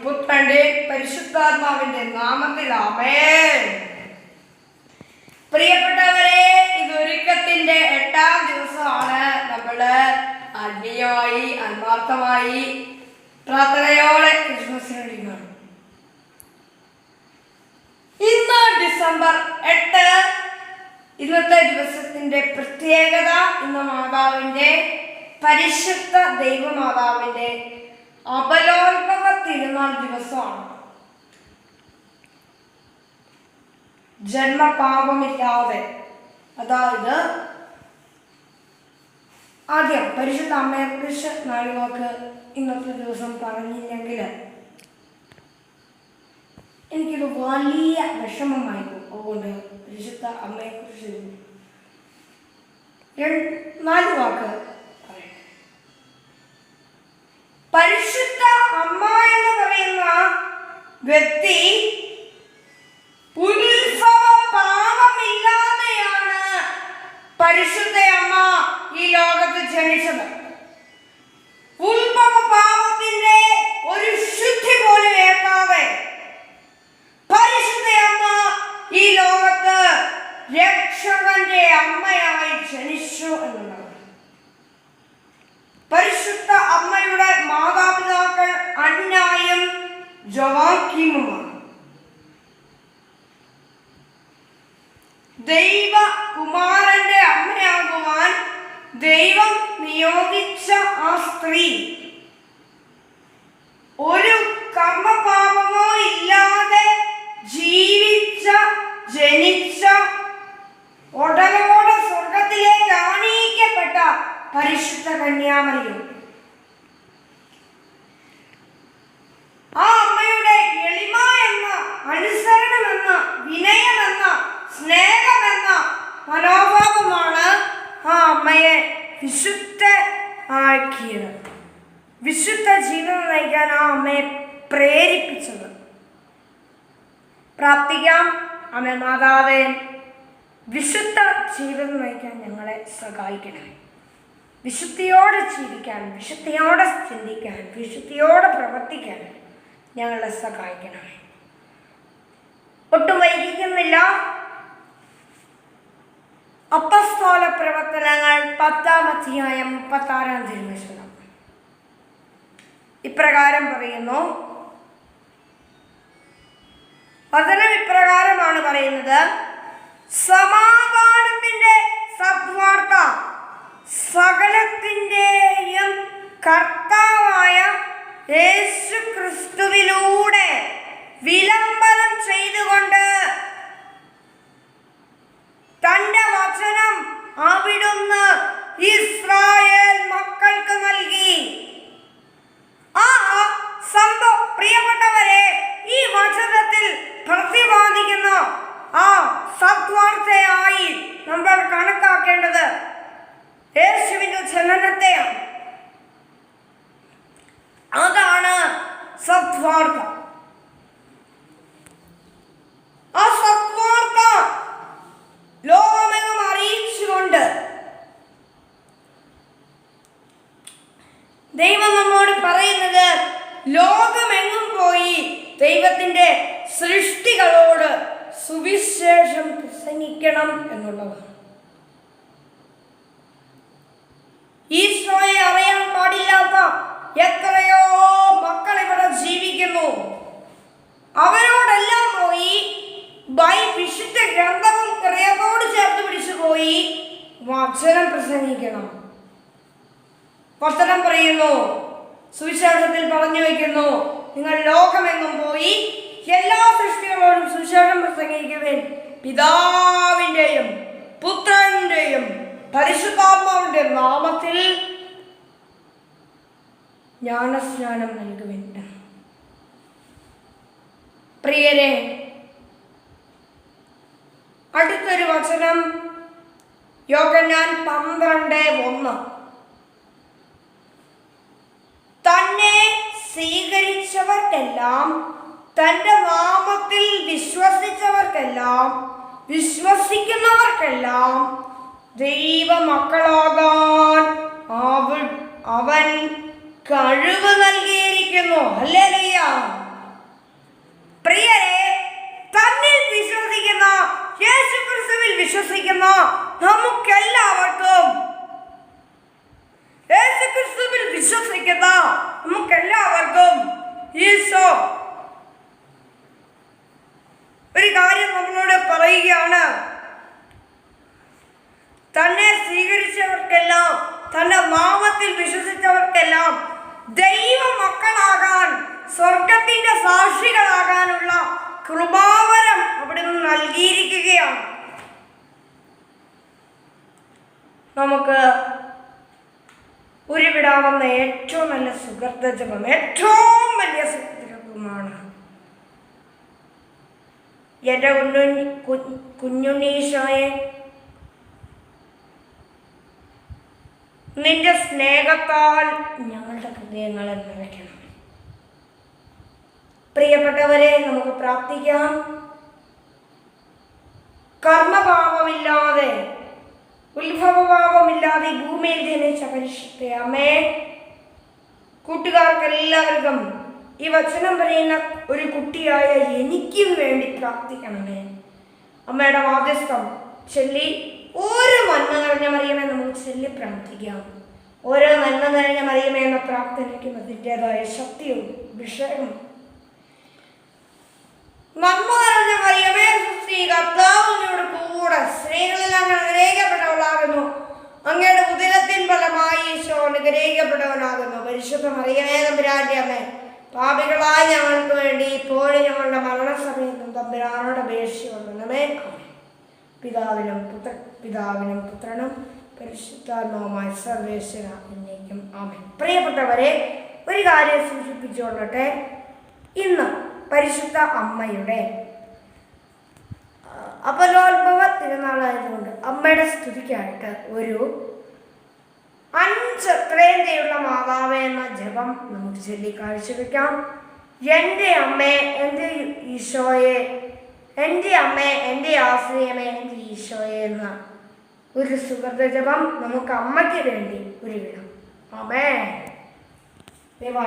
പുത്രന്റെ പരിശുദ്ധാത്മാവിന്റെ നാമത്തിൽ ആമേൻ. പ്രിയപ്പെട്ടവരെ, ഇതൊരുക്കത്തിന്റെ 8ാം ദിവസമാണ്. നമ്മള് ആത്മീയമായി ആത്മാർത്ഥമായി പ്രാർത്ഥനയോടെ ക്രിസ്മസിന് ഒരുങ്ങുകയാണ്. ഇന്ന് ഡിസംബർ 8. ഇന്നത്തെ ദിവസത്തിന്റെ പ്രത്യേകത, ഇന്ന് മാതാവിന്റെ പരിശുദ്ധ ദൈവമാതാവിന്റെ അപലോൽപക തിരുനാൾ ദിവസമാണ്. ജന്മപാപമില്ലാതെ, അതായത് ആദ്യം പരിശുദ്ധ അമ്മയെക്കുറിച്ച് 4 വാക്ക് ഇന്നത്തെ ദിവസം പറഞ്ഞില്ലെങ്കിൽ എനിക്കൊരു വലിയ വിഷമമായിരുന്നു. അതുകൊണ്ട് പരിശുദ്ധ അമ്മയെക്കുറിച്ച് 4 വാക്ക് പറയട്ടെ. പരിശുദ്ധ അമ്മ എന്ന് പറയുന്ന വ്യക്തി ഉത്ഭവ പാപമില്ലാതെയാണ് പരിശുദ്ധ അമ്മ ഈ ലോകത്ത് ജനിച്ചത്. ഉത്ഭവ പാപത്തിന്റെ ഒരു ശുദ്ധി പോലും ഏൽക്കാതെ പരിശുദ്ധ അമ്മ ഈ ലോകത്ത് രക്ഷകന്റെ അമ്മയായി ജനിച്ചു എന്നുള്ളത്. പരിശുദ്ധ അമ്മയുടെ മാതാപിതാക്കൾ അന്നായും ജോവാക്കീമുമാണ്. ദൈവകുമാരന്റെ അമ്മയാകുവാൻ ദൈവം നിയോഗിച്ച ആ സ്ത്രീ ഒരു കർമ്മപാപമോ ഇല്ലാതെ ജനിച്ച ഉടലോടെ സ്വർഗത്തിലേക്ക് ആനയിക്കപ്പെട്ട പരിശുദ്ധ കന്യാമറിയം. ആ അമ്മയുടെ എളിമ എന്ന, അനുസരണമെന്ന, വിനയമെന്ന, സ്നേഹമെന്ന മനോഭാവമാണ് ആ അമ്മയെ വിശുദ്ധ ആക്കിയത്, വിശുദ്ധ ജീവിതം നയിക്കാൻ ആ അമ്മയെ പ്രേരിപ്പിച്ചത്. പ്രാർത്ഥിക്കാം. അമ്മ മാതാവേ, വിശുദ്ധ ജീവിതം നയിക്കാൻ ഞങ്ങളെ സഹായിക്കണം. വിശുദ്ധിയോടെ ജീവിക്കാൻ, വിശുദ്ധിയോടെ ചിന്തിക്കാൻ, വിശുദ്ധിയോടെ പ്രവർത്തിക്കാൻ ഞങ്ങളെ സഹായിക്കണം. ഒട്ടും വൈകിക്കുന്നില്ല. അപ്പസ്തോല പ്രവർത്തനങ്ങൾ 10-ാം അധ്യായം 36-ാം തിരുവചനം ഇപ്രകാരം പറയുന്നു. വചനം ഇപ്രകാരമാണ് പറയുന്നത്: സമാധാനത്തിന്റെ സദ്വാർത്ത സകലത്തിന്റെയും കർത്താവായ യേശു ക്രിസ്തുവിലൂടെ വിളംബരം ചെയ്തുകൊണ്ട് തന്റെ വചനം അവിടുന്ന് ഇസ്രായേൽ മക്കൾക്ക് നൽകി. ആ സംഭവം, പ്രിയപ്പെട്ടവരെ, ഈ വചനത്തിൽ പ്രതിപാദിക്കുന്ന ആ സദ്വാർത്തയായി നമ്മൾ കണക്കാക്കേണ്ടത് യേശുവിന്റെ ജനനത്തെയാണ്. അതാണ് സദ്വാർത്ത. ആ സദ്വാർത്ത ലോകമെങ്ങും അറിയിച്ചുകൊണ്ട് ദൈവം നമ്മോട് പറയുന്നത്, ലോകമെങ്ങും പോയി ദൈവത്തിന്റെ സൃഷ്ടികളോട് സുവിശേഷം പ്രസംഗിക്കണം എന്നുള്ളതാണ്. ഈശോയെ അറിയാൻ പാടില്ലാത്ത എത്രയോ മക്കൾ ഇവിടെ ജീവിക്കുന്നു. അവരോടെല്ലാം പോയി വിശുദ്ധ ഗ്രന്ഥവും ക്രിയതോട് ചേർത്ത് പിടിച്ചു പോയി വചനം പ്രസംഗിക്കണം. വചനം പറയുന്നു, സുവിശേഷത്തിൽ പറഞ്ഞു വയ്ക്കുന്നു, നിങ്ങൾ ലോകമെങ്ങും പോയി എല്ലാ സൃഷ്ടികളോടും സുവിശേഷം പ്രസംഗിക്കുവാൻ പിതാവിൻ്റെയും പുത്രന്റെയും പരിശുദ്ധാത്മാവിന്റെ നാമത്തിൽ ജ്ഞാനസ്നാനം നൽകുവാൻ. പ്രിയരെ, അടുത്തൊരു വചനം യോഹന്നാൻ 12:1. തന്നെ സ്വീകരിച്ചവർക്കെല്ലാം, തന്റെ നാമത്തിൽ വിശ്വസിക്കുന്നവർക്കെല്ലാം ദൈവമക്കളാകാൻ അവൻ കഴിവ് നൽകിയിരിക്കുന്നു. വിശ്വസിക്കുന്നു. ഹല്ലേലൂയ. പ്രിയരെ, തന്നിൽ വിശ്വസിക്കുന്ന, യേശുക്രിസ്തുവിൽ വിശ്വസിക്കുന്ന നമുക്കെല്ലാവർക്കും, യേശുക്രിസ്തുവിൽ വിശ്വസിക്കുന്ന നമുക്കെല്ലാവർക്കും ഈശോ ഒരു കാര്യം നമ്മളോട് പറയുകയാണ്. തന്നെ സ്വീകരിച്ചവർക്കെല്ലാം, തന്റെ നാമത്തിൽ വിശ്വസിച്ചവർക്കെല്ലാം ദൈവ മക്കളാകാൻ, സ്വർഗത്തിന്റെ സാക്ഷികളാകാനുള്ള കൃപാവരം അവിടുന്ന് നൽകിയിരിക്കുകയാണ്. നമുക്ക് ഉരുവിടാവുന്ന ഏറ്റവും നല്ല സുഗന്ധ ജപം, ഏറ്റവും വലിയ സുഗന്ധമാണ് എൻ്റെ കുഞ്ഞുണ്ണീശോയെ, നിന്റെ സ്നേഹത്താൽ ഞങ്ങളുടെ ഹൃദയങ്ങളെ നിറയ്ക്കണം. പ്രിയപ്പെട്ടവരെ, നമുക്ക് പ്രാർത്ഥിക്കാം. കർമ്മഭാവമില്ലാതെ, ഉത്ഭവഭാവമില്ലാതെ ഭൂമിയിൽ ജനിച്ച പരിശുദ്ധ അമ്മേ, കൂട്ടുകാർക്കെല്ലാവർക്കും ഈ വചനം പറയുന്ന ഒരു കുട്ടിയായ എനിക്കും വേണ്ടി പ്രാർത്ഥിക്കണമേ. അമ്മയുടെ മാധ്യസ്ഥം ചൊല്ലി ഓരോ നന്മ നിറഞ്ഞ മറിയമേ നമുക്ക് ചൊല്ലി പ്രാർത്ഥിക്കാം. ഓരോ നന്മ നിറഞ്ഞ മറിയമേ എന്ന പ്രാർത്ഥനയ്ക്കും അതിൻ്റെതായ ശക്തിയും വിഷയവും. നന്മ നിറഞ്ഞ മറിയമേ സുസ്ത്രീ, കർത്താവ് അങ്ങയുടെ കൂടെ, സ്ത്രീകളിൽ അങ്ങ് അനുഗ്രഹിക്കപ്പെട്ടവളാകുന്നു. അങ്ങയുടെ ഉദരത്തിൻ ഫലമായി ഈശോ അനുഗ്രഹിക്കപ്പെട്ടവനാകുന്നു. പരിശുദ്ധ മറിയമേ തമ്പുരാന്റെ അമ്മേ, പാപികളായ ഞങ്ങൾക്ക് വേണ്ടി ഇപ്പോഴും ഞങ്ങളുടെ മരണസമയത്തും തമ്പുരാനോട് അപേക്ഷിച്ചുകൊള്ളണമേ. പിതാവിനും പുത്രനും പരിശുദ്ധാത്മാവുമായ സർവേശ്വര എന്നേക്കും ആമേൻ. പ്രിയപ്പെട്ടവരെ, ഒരു കാര്യം സൂചിപ്പിച്ചുകൊള്ളട്ടെ. ഇന്ന് പരിശുദ്ധ അമ്മയുടെ അപലോത്ഭവ തിരുനാളായതുകൊണ്ട് അമ്മയുടെ സ്തുതിക്കായിട്ട് ഒരു 5 ത്രേന്ത്യയുള്ള മാതാവേ എന്ന ജപം നമുക്ക് ചൊല്ലി കാഴ്ചവെക്കാം. എൻ്റെ അമ്മേ, എൻ്റെ ഈശോയെ, എൻ്റെ അമ്മേ, എൻ്റെ ആശ്രയമേ, എൻ്റെ ഈശോയെ എന്ന ഒരു സുഗന്ധ ജപം നമുക്ക് അമ്മയ്ക്ക് വേണ്ടി ഉരുവിടാം. ആമേൻ. ദൈവം